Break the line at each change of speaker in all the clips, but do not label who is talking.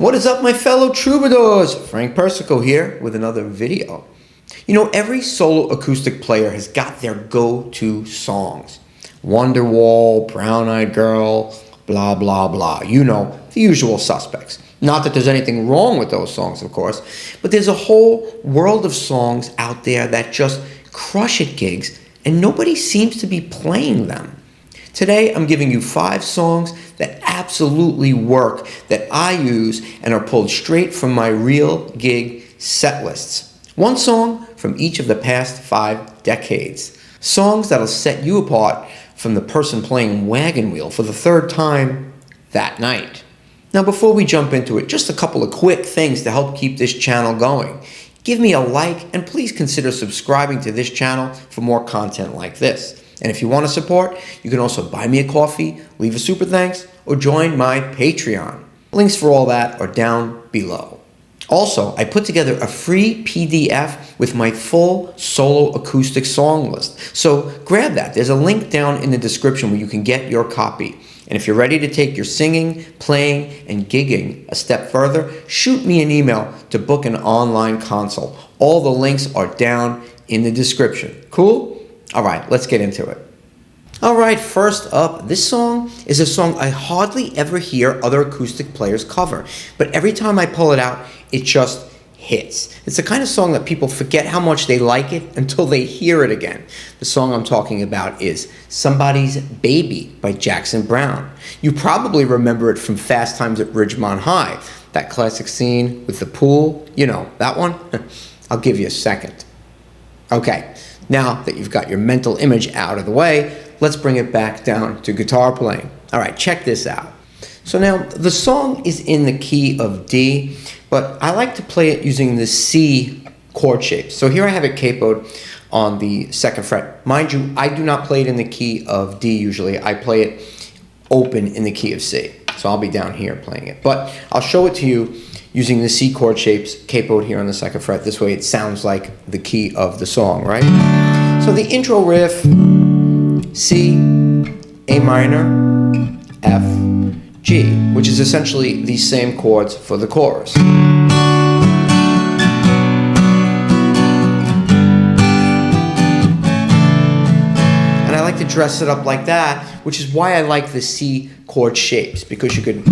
What is up, my fellow troubadours? Frank Persico here with another video. You know, every solo acoustic player has got their go-to songs. Wonderwall, Brown-Eyed Girl, blah, blah, blah. You know, the usual suspects. Not that there's anything wrong with those songs, of course, but there's a whole world of songs out there that just crush at gigs, and nobody seems to be playing them. Today, I'm giving you 5 songs that absolutely work, that I use and are pulled straight from my real gig set lists. One song from each of the past 5 decades. Songs that'll set you apart from the person playing wagon wheel for the 3rd time that night. Now, before we jump into it, just a couple of quick things to help keep this channel going. Give me a like and please consider subscribing to this channel for more content like this. And if you want to support, you can also buy me a coffee, leave a super thanks, or join my Patreon. Links for all that are down below. Also, I put together a free PDF with my full solo acoustic song list. So grab that. There's a link down in the description where you can get your copy. And if you're ready to take your singing, playing, and gigging a step further, shoot me an email to book an online consult. All the links are down in the description. Cool? All right, let's get into it. All right, first up, this song is a song I hardly ever hear other acoustic players cover, but every time I pull it out, it just hits. It's the kind of song that people forget how much they like it until they hear it again. The song I'm talking about is Somebody's Baby by Jackson Browne. You probably remember it from Fast Times at Ridgemont High, that classic scene with the pool. You know, that one? I'll give you a second. Okay, now that you've got your mental image out of the way, let's bring it back down to guitar playing. All right, check this out. So now, the song is in the key of D, but I like to play it using the C chord shape. So here I have it capoed on the 2nd fret. Mind you, I do not play it in the key of D usually. I play it open in the key of C. So I'll be down here playing it. But I'll show it to you using the C chord shapes capoed here on the 2nd fret. This way it sounds like the key of the song, right? So the intro riff, C, A minor, F, G, which is essentially the same chords for the chorus. And I like to dress it up like that, which is why I like the C chord shapes, because you could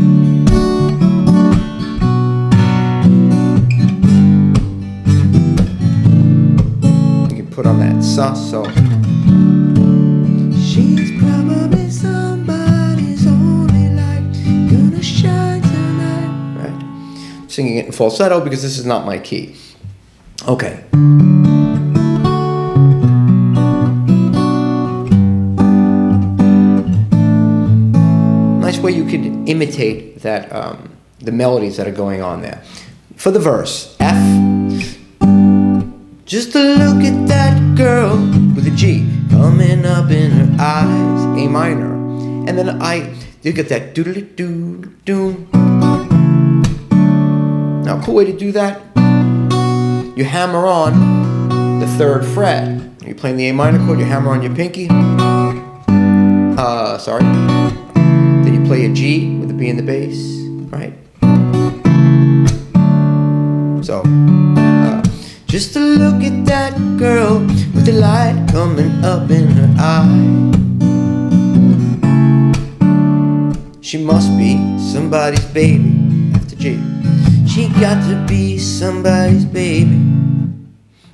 put on that sus, so she's probably somebody's only light, gonna shine tonight. Right? Singing it in falsetto because this is not my key. Okay. Nice way you could imitate that, the melodies that are going on there. For the verse, F. Just to look at that girl with a G coming up in her eyes, A minor. And then you get that doodly-doo-doo. Now, a cool way to do that, you hammer on the 3rd fret. You're playing the A minor chord, you hammer on your pinky. Then you play a G with a B in the bass, right? So, just to look at that girl with the light coming up in her eye. She must be somebody's baby, after G. She got to be somebody's baby.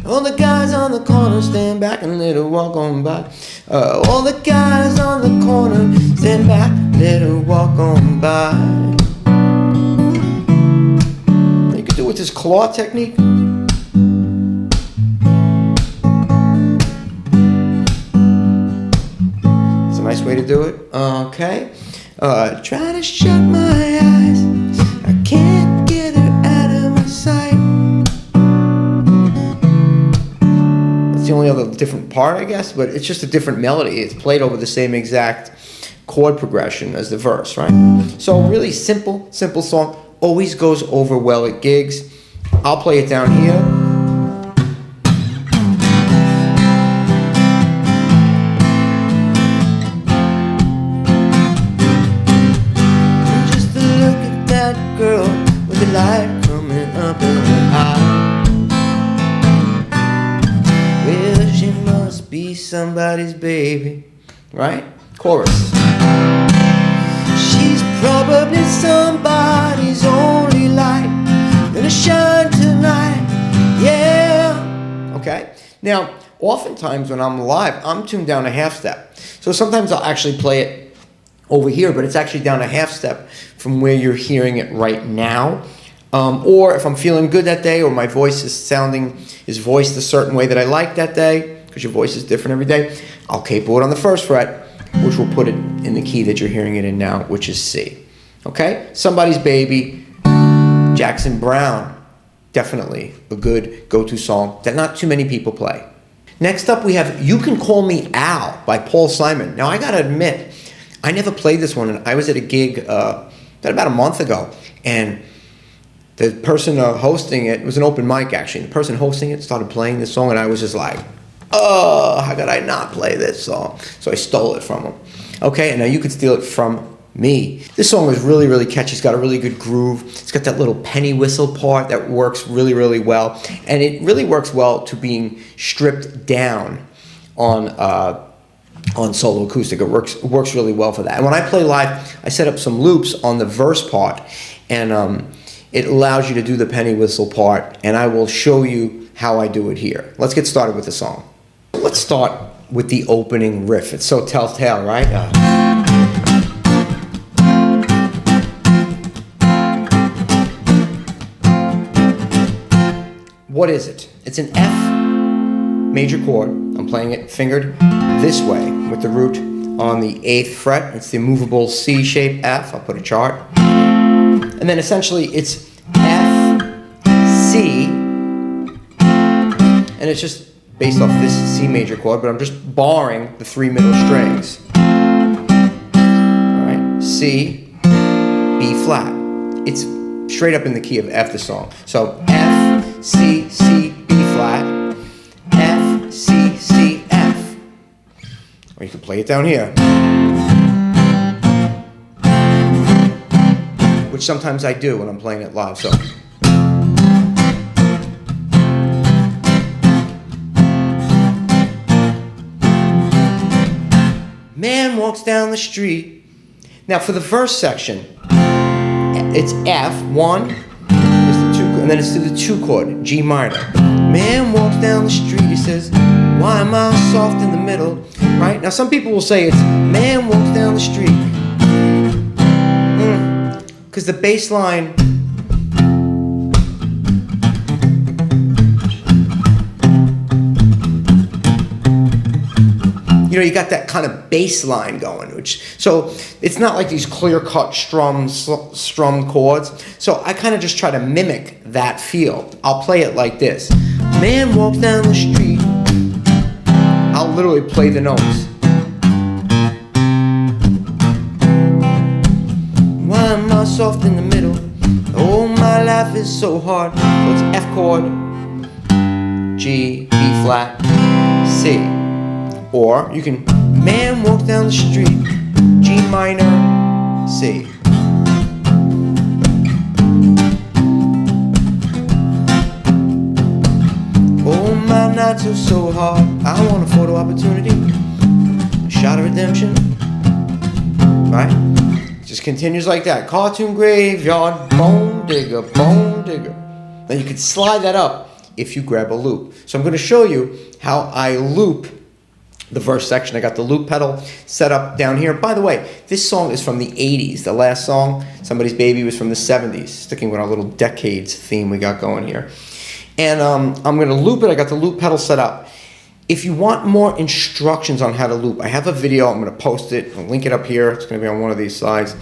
All the guys on the corner stand back and let her walk on by. All the guys on the corner stand back, let her walk on by. You could do it with this claw technique. Nice way to do it. Okay. Try to shut my eyes. I can't get her out of my sight. That's the only other different part, I guess, but it's just a different melody. It's played over the same exact chord progression as the verse, right? So really simple song. Always goes over well at gigs. I'll play it down here. light coming up in her eye. Well, she must be somebody's baby. Right? Chorus. She's probably somebody's only light, gonna shine tonight, yeah. Okay? Now, oftentimes when I'm live, I'm tuned down a half step. So sometimes I'll actually play it over here, but it's actually down a half step from where you're hearing it right now. Or if I'm feeling good that day, or my voice is voiced a certain way that I like that day, because your voice is different every day, I'll capo it on the first fret, which will put it in the key that you're hearing it in now, which is C. Okay? Somebody's Baby, Jackson Browne. Definitely a good go-to song that not too many people play. Next up we have You Can Call Me Al by Paul Simon. Now I gotta admit, I never played this one, and I was at a gig about a month ago, and the person hosting it was an open mic actually, and the person hosting it started playing this song, and I was just like, oh, how could I not play this song? So I stole it from him. Okay, and now you could steal it from me. This song is really, really catchy. It's got a really good groove. It's got that little penny whistle part that works really, really well. And it really works well to being stripped down on solo acoustic. It works really well for that. And when I play live, I set up some loops on the verse part, and it allows you to do the penny whistle part, and I will show you how I do it here. Let's get started with the song. Let's start with the opening riff. It's so telltale, right? What is it? It's an F major chord. I'm playing it fingered this way with the root on the 8th fret. It's the movable C-shaped F. I'll put a chart. And then essentially it's F, C, and it's just based off this C major chord, but I'm just barring the 3 middle strings. Alright, C, B flat. It's straight up in the key of F, the song. So F, C, C, B flat, F, C, C, F. Or you can play it down here, which sometimes I do when I'm playing it live. So man walks down the street. Now for the verse section, it's F, 1, is the 2, and then it's to the 2 chord, G minor. Man walks down the street, he says, why am I soft in the middle? Right? Now some people will say it's man walks down the street. Because the bass line, you got that kind of bass line going, so it's not like these clear-cut strummed chords. So I kind of just try to mimic that feel. I'll play it like this. Man walks down the street. I'll literally play the notes. Why am I soft in the middle? Oh, my life is so hard. So it's F chord, G, B flat, C. Or you can, man walks down the street, G minor, C. Oh, my nights are so hard, I want a photo opportunity, a shot of redemption, right? Just continues like that. Cartoon graveyard, bone digger, bone digger. Then you can slide that up if you grab a loop. So I'm going to show you how I loop the verse section. I got the loop pedal set up down here. By the way, this song is from the 80s. The last song, Somebody's Baby, was from the 70s, sticking with our little decades theme we got going here. And I'm going to loop it. I got the loop pedal set up. If you want more instructions on how to loop, I have a video. I'm going to post it. I'll link it up here. It's going to be on one of these slides.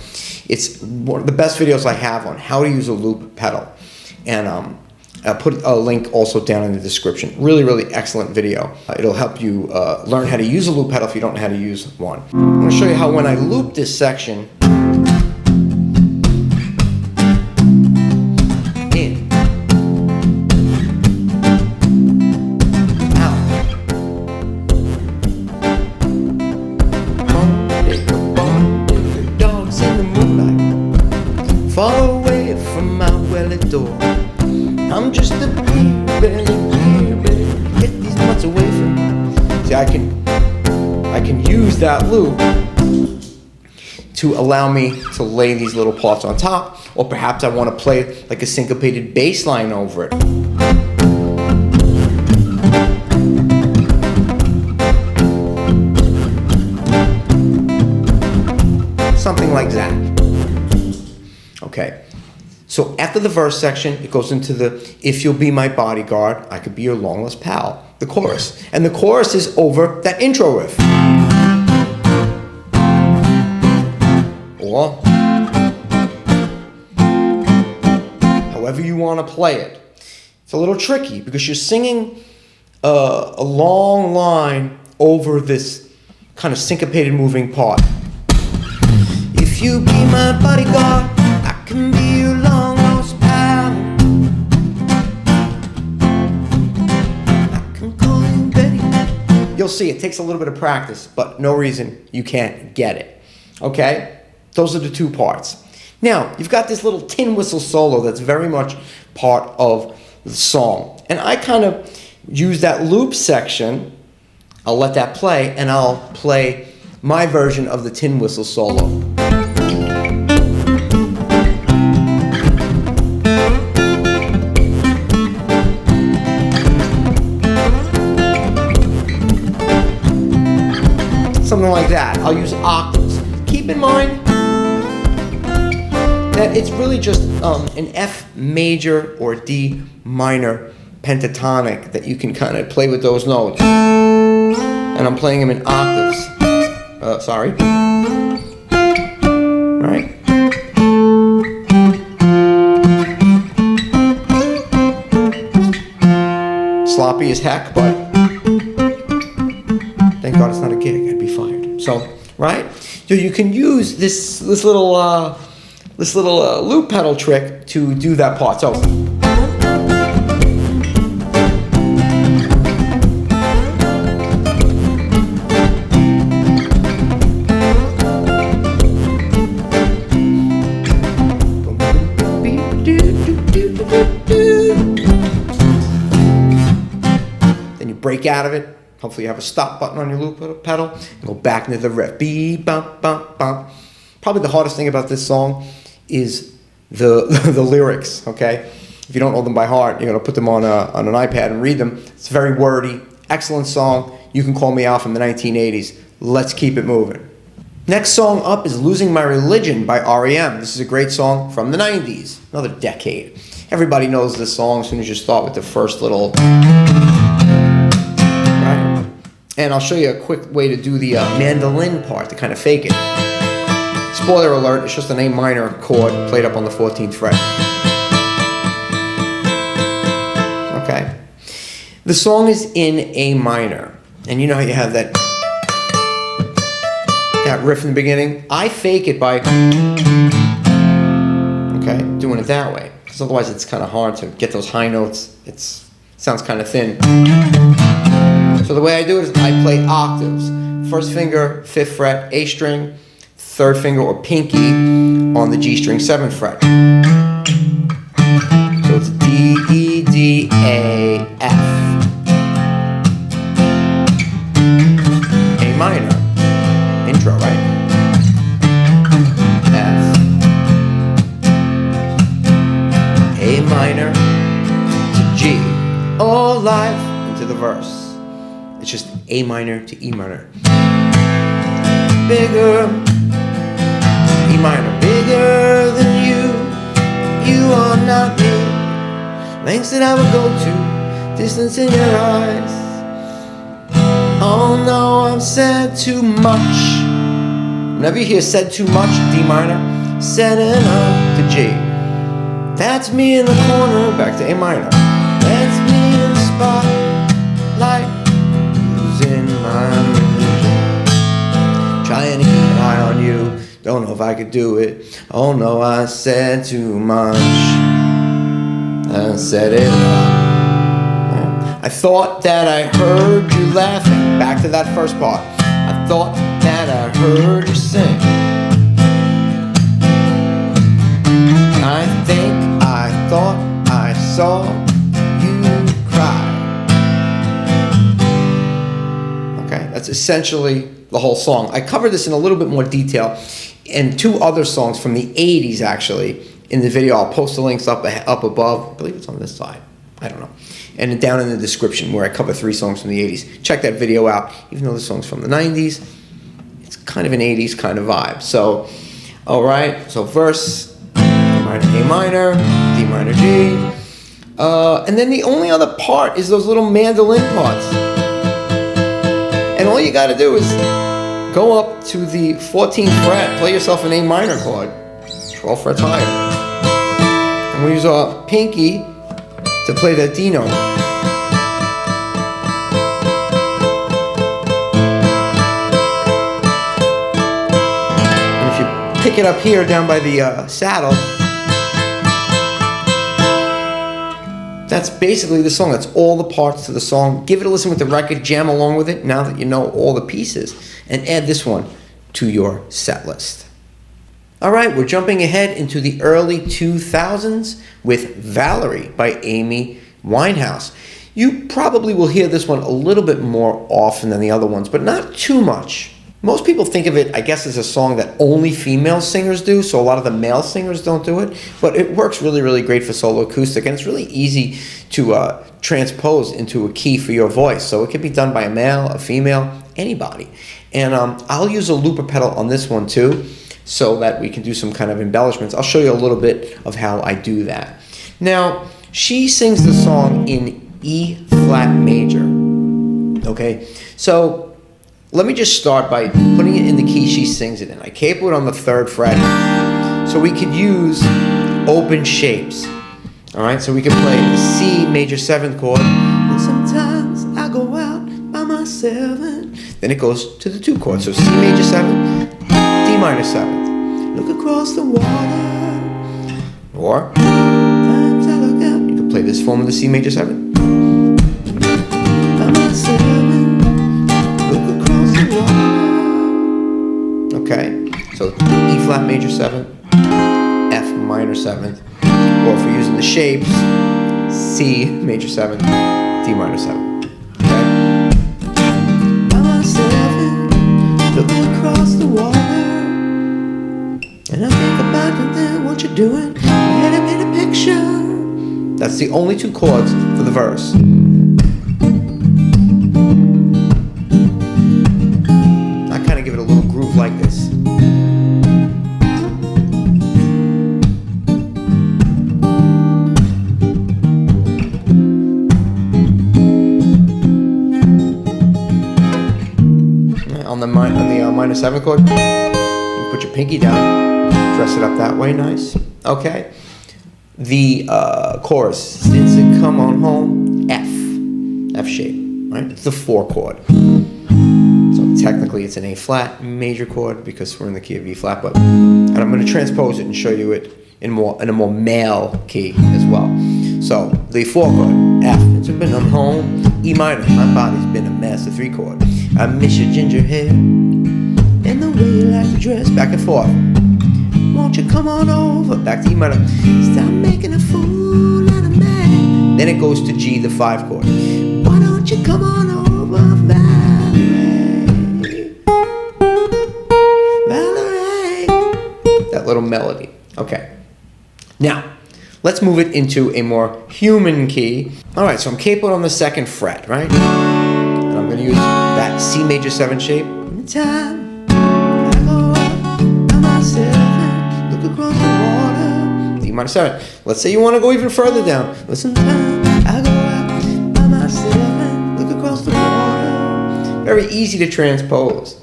It's one of the best videos I have on how to use a loop pedal. And I'll put a link also down in the description. Really, really excellent video. It'll help you learn how to use a loop pedal if you don't know how to use one. I'm going to show you how when I loop this section, in, out, bone digger, dogs in the moonlight, far away from out where salad door. I'm just a baby. Get these nuts away from me. See, I can use that loop to allow me to lay these little parts on top, or perhaps I want to play like a syncopated bass line over it. Something like that. Okay. So after the verse section, it goes into the "If you'll be my bodyguard, I could be your long lost pal," the chorus. And the chorus is over that intro riff. Or however you want to play it. It's a little tricky because you're singing a long line over this kind of syncopated moving part. If you be my bodyguard, I can be your long lost pal. I can call you Betty. You'll see, it takes a little bit of practice, but no reason you can't get it. Okay? Those are the two parts. Now, you've got this little tin whistle solo that's very much part of the song. And I kind of use that loop section. I'll let that play, and I'll play my version of the tin whistle solo. Something like that. I'll use octaves. Keep in mind that it's really just an F major or D minor pentatonic that you can kind of play with those notes. And I'm playing them in octaves. Sorry. Right? Sloppy as heck, but thank God it's not a gig. I'd be fired. So, right? So you can use this little loop pedal trick to do that part. So. Then you break out of it. Hopefully you have a stop button on your loop pedal and go back into the riff. Beep, bump, bump, bump. Probably the hardest thing about this song is the lyrics, okay? If you don't know them by heart, you're going to put them on an iPad and read them. It's very wordy. Excellent song. You Can Call Me Out from the 1980s. Let's keep it moving. Next song up is Losing My Religion by R.E.M. This is a great song from the 90s. Another decade. Everybody knows this song as soon as you start with the first little... Right? And I'll show you a quick way to do the mandolin part to kind of fake it. Spoiler alert, it's just an A minor chord played up on the 14th fret. Okay. The song is in A minor. And you know how you have that riff in the beginning? I fake it by doing it that way. Because otherwise it's kind of hard to get those high notes. It sounds kind of thin. So the way I do it is I play octaves. First finger, 5th fret, A string. Third finger or pinky on the G string 7th fret. So it's D, E, D, A, F. A minor. Intro, right? F. A minor to G. All life into the verse. It's just A minor to E minor. Bigger. E minor, bigger than you are not me. Lengths that I would go to, distance in your eyes. Oh no, I've said too much. Whenever you hear said too much, D minor, setting up to G. That's me in the corner, back to A minor. That's me in the spotlight, losing my religion. Trying to keep an eye on you. Don't know if I could do it. Oh no, I said too much. I said it up. I thought that I heard you laughing. Back to that first part. I thought that I heard you sing. I think I thought I saw you cry. Okay, that's essentially the whole song. I covered this in a little bit more detail in 2 other songs from the 80s, actually, in the video. I'll post the links up above. I believe it's on this side. I don't know. And down in the description where I cover 3 songs from the 80s. Check that video out. Even though the song's from the 90s, it's kind of an 80s kind of vibe. So, all right. So verse, A minor, D minor, G. And then the only other part is those little mandolin parts. And all you got to do is go up to the 14th fret, play yourself an A minor chord, 12 frets higher. And we use our pinky to play that D note. And if you pick it up here down by the saddle, that's basically the song. That's all the parts to the song. Give it a listen with the record, jam along with it now that you know all the pieces, and add this one to your set list. All right, we're jumping ahead into the early 2000s with Valerie by Amy Winehouse. You probably will hear this one a little bit more often than the other ones, but not too much. Most people think of it, I guess, as a song that only female singers do, so a lot of the male singers don't do it, but it works really, really great for solo acoustic, and it's really easy to transpose into a key for your voice. So it can be done by a male, a female, anybody. And I'll use a looper pedal on this one too, so that we can do some kind of embellishments. I'll show you a little bit of how I do that. Now, she sings the song in E flat major, okay? So let me just start by putting it in the key she sings it in. I capo it on the 3rd fret, so we could use open shapes. All right, so we can play the C major 7th chord, and sometimes I go out by myself, and then it goes to the 2 chord. So C major 7, D minor 7th. Look across the water, or times I look out. You can play this form of the C major 7. By myself, look across the water. Okay, so E flat major 7, F minor 7th, or if we're using the shapes, C major 7, D minor 7. Okay. By myself, looking across the water, and I think about it then, what you're doing, let it paint a picture. That's the only 2 chords for the verse. I kind of give it a little groove like this. On the minor 7 chord, you can put your pinky down, dress it up that way, nice. Okay. The chorus, since it come on home, F shape, right? It's the 4 chord. So technically it's an A flat major chord because we're in the key of E flat, and I'm going to transpose it and show you it in a more male key as well. So the 4 chord, F, it's been on home, E minor, my body's been a mess, the 3 chord. I miss your ginger hair and the way you like to dress, back and forth. Won't you come on over, back to E minor. Stop making a fool out of me. Then it goes to G, the 5 chord. Why don't you come on over, Valerie? Valerie. That little melody. Okay. Now, let's move it into a more human key. All right, so I'm capoed on the 2nd fret, right? And I'm going to use that C major 7 shape. Time I go out by myself and look across the water. D minor 7. Let's say you want to go even further down. Listen, time I go out by myself and look across the water. Very easy to transpose.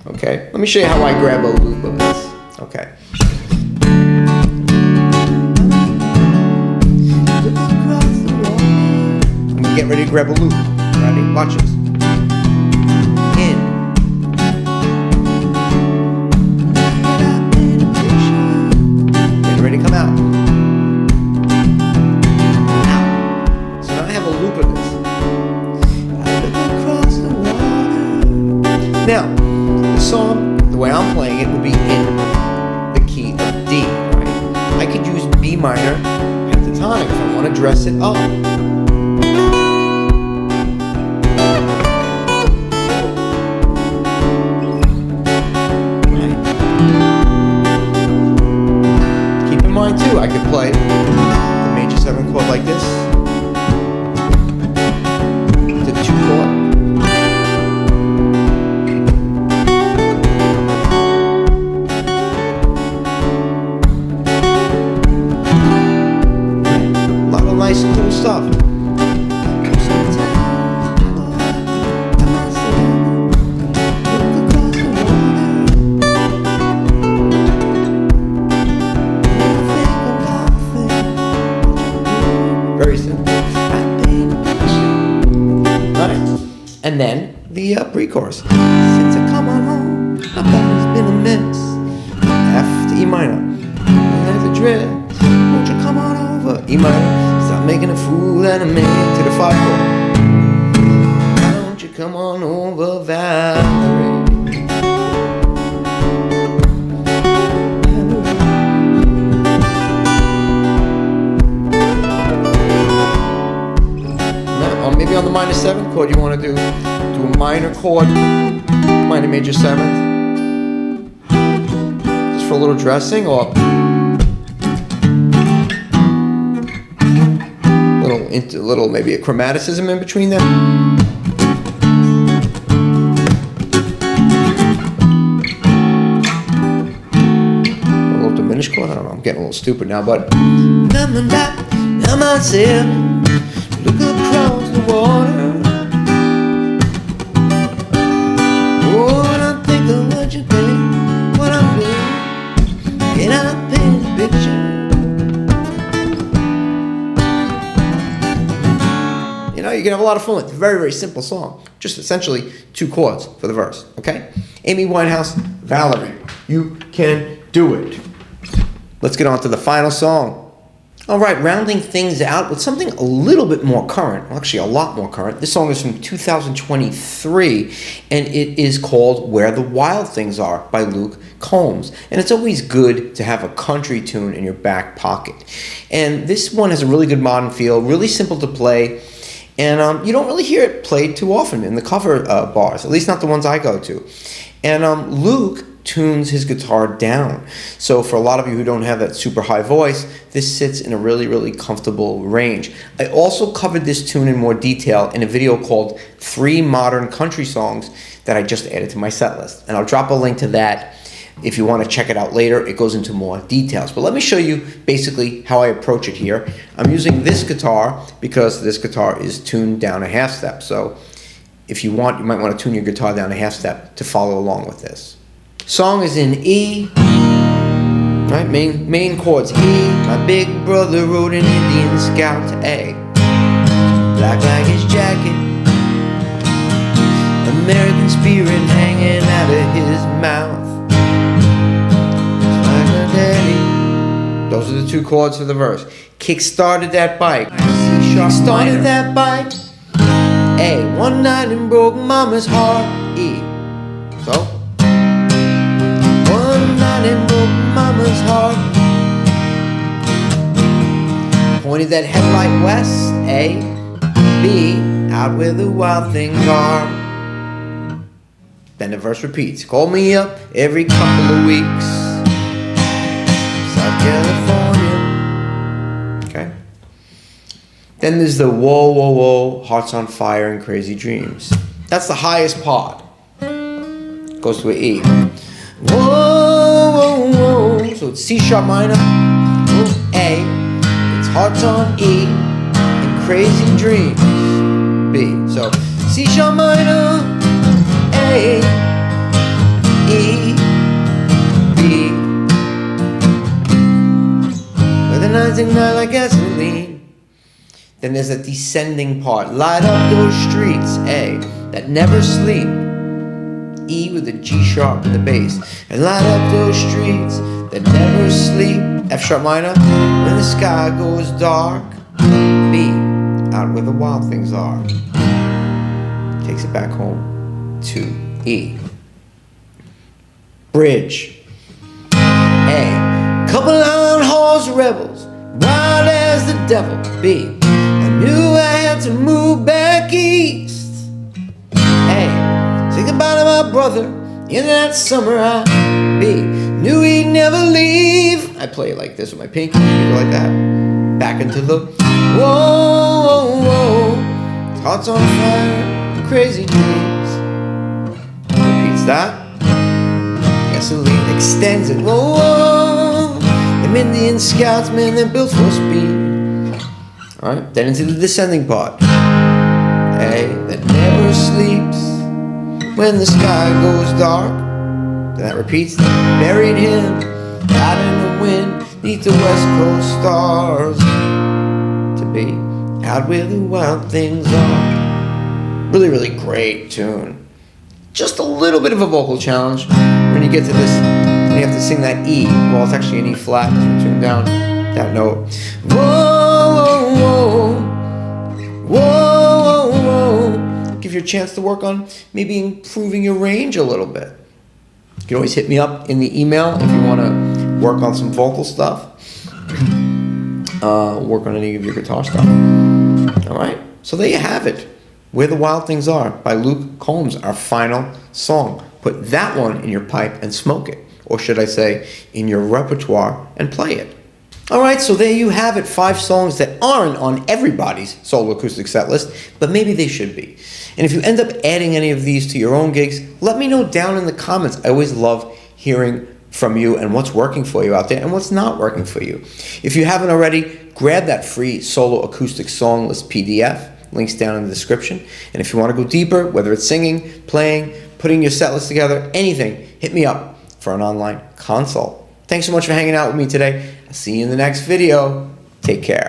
Okay, let me show you how I grab a loop of this. Okay. Get ready to grab a loop. Ready? Watch this. In. Get ready to come out. Out. So now I have a loop of this. Now, the song, the way I'm playing it, would be in the key of D. Right? I could use B minor pentatonic. want to dress it up. Right. Keep in mind too, I could play the major 7 chord like this, the 2 chord. Nice cool stuff. Very simple. Alright. And then the pre-chorus. Since I come on home, my body's been a mess. F to E minor. There's a dress. Won't you come on over? E minor. Stop making a fool out of me to the 5 chord. Why don't you come on over, Valerie? Or maybe on the minor 7 chord you want to do a minor chord, minor major 7th, just for a little dressing, or little maybe a chromaticism in between them. A little diminished chord. I don't know. I'm getting a little stupid now, but look across the water. Oh, and I think of what you think, what I'm doing, and I paint a picture. You can have a lot of fun with it. It's a very, very simple song. Just essentially 2 chords for the verse, okay? Amy Winehouse, Valerie, you can do it. Let's get on to the final song. All right, rounding things out with something a little bit more current, well, actually a lot more current. This song is from 2023, and it is called Where the Wild Things Are by Luke Combs. And it's always good to have a country tune in your back pocket. And this one has a really good modern feel, really simple to play. And you don't really hear it played too often in the cover bars, at least not the ones I go to. And Luke tunes his guitar down. So for a lot of you who don't have that super high voice, this sits in a really, really comfortable range. I also covered this tune in more detail in a video called 3 Modern Country Songs that I just added to my set list. And I'll drop a link to that if you want to check it out later. It goes into more details. But let me show you basically how I approach it here. I'm using this guitar because this guitar is tuned down a half step. So if you want, you might want to tune your guitar down a half step to follow along with this. Song is in E, right? Main chords E. My big brother rode an Indian Scout to A. Black like his jacket, American spirit hanging out of his mouth. Those are the 2 chords for the verse. Kick started that bike. C sharp started that bike. A. One night and broke mama's heart. E. So. One night and broke mama's heart. Pointed that headlight west. A. B. Out where the wild things are. Then the verse repeats. Call me up every couple of weeks. California. Okay. Then there's the whoa, whoa, whoa, hearts on fire and crazy dreams. That's the highest part. Goes to an E. Whoa, whoa, whoa. So it's C sharp minor, A. It's hearts on E and crazy dreams, B. So C sharp minor, A, E, B. The nights ignite like gasoline. Then there's a descending part. Light up those streets, A, that never sleep. E with the G sharp in the bass. And light up those streets that never sleep. F sharp minor. When the sky goes dark. B, out where the wild things are. Takes it back home to E. Bridge. A, couple iron horse rebels wild as the devil, babe. I knew I had to move back east. Hey, say goodbye to my brother in that summer. I, babe, knew he'd never leave. I play it like this with my pinky, you go like that. Back into the whoa, whoa, hearts on fire, crazy dreams. Repeats that. Gasoline extends it. Whoa, whoa. Them Indian scouts, man, they're built for speed. Alright, then into the descending part. Hey, that never sleeps when the sky goes dark. Then that repeats. Buried him out in the wind, neath the west coast stars. To be out where the wild things are. Really, really great tune. Just a little bit of a vocal challenge when you get to this, when you have to sing that E. Well, it's actually an E flat because we're tuned down that note. Whoa, whoa, whoa, whoa. Give you a chance to work on maybe improving your range a little bit. You can always hit me up in the email if you want to work on some vocal stuff. Work on any of your guitar stuff. All right, so there you have it. Where the Wild Things Are by Luke Combs, our final song. Put that one in your pipe and smoke it. Or should I say, in your repertoire and play it. All right, so there you have it. 5 songs that aren't on everybody's solo acoustic set list, but maybe they should be. And if you end up adding any of these to your own gigs, let me know down in the comments. I always love hearing from you and what's working for you out there and what's not working for you. If you haven't already, grab that free solo acoustic song list PDF. Links down in the description. And if you want to go deeper, whether it's singing, playing, putting your set list together, anything, hit me up for an online consult. Thanks so much for hanging out with me today. I'll see you in the next video. Take care.